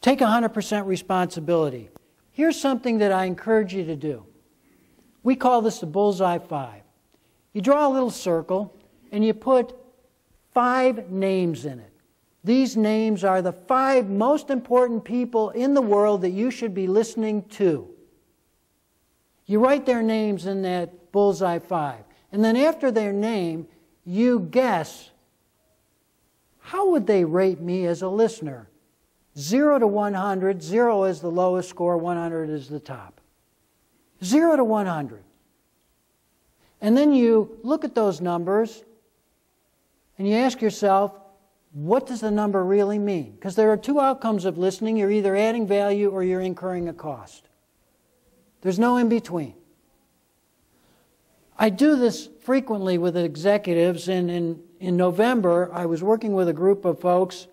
Take 100% responsibility. Here's something that I encourage you to do. We call this the Bullseye 5. You draw a little circle and you put 5 names in it. These names are the 5 most important people in the world that you should be listening to. You write their names in that Bullseye 5. And then after their name, you guess, how would they rate me as a listener? 0 to 100, 0 is the lowest score, 100 is the top. 0 to 100. And then you look at those numbers and you ask yourself, what does the number really mean? Because there are 2 outcomes of listening. You're either adding value or you're incurring a cost. There's no in between. I do this frequently with executives, and in November I was working with a group of folks,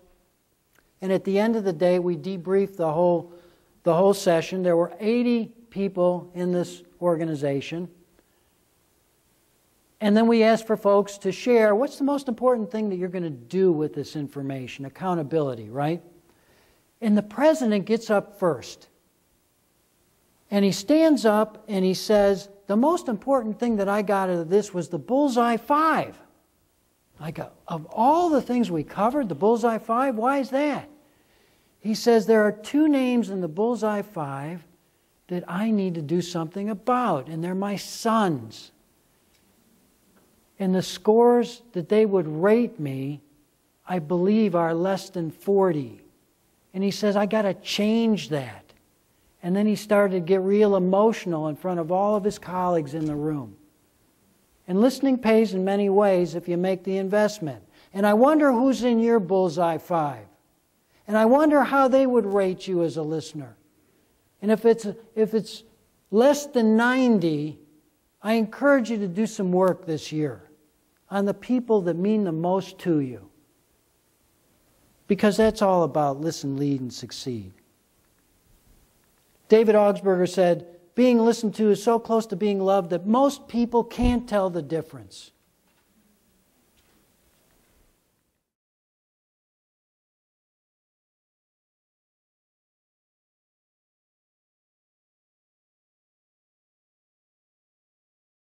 and at the end of the day we debriefed the whole session. There were 80 people in this organization. And then we asked for folks to share what's the most important thing that you're going to do with this information. Accountability, right? And the president gets up first. And he stands up and he says, the most important thing that I got out of this was the Bullseye 5. I go, of all the things we covered, the Bullseye 5, why is that? He says, there are 2 names in the Bullseye 5 that I need to do something about, and they're my sons. And the scores that they would rate me, I believe, are less than 40. And he says, I got to change that. And then he started to get real emotional in front of all of his colleagues in the room. And listening pays in many ways if you make the investment. And I wonder who's in your Bullseye 5. And I wonder how they would rate you as a listener. And if it's less than 90, I encourage you to do some work this year on the people that mean the most to you. Because that's all about listen, lead, and succeed. David Augsburger said, being listened to is so close to being loved that most people can't tell the difference.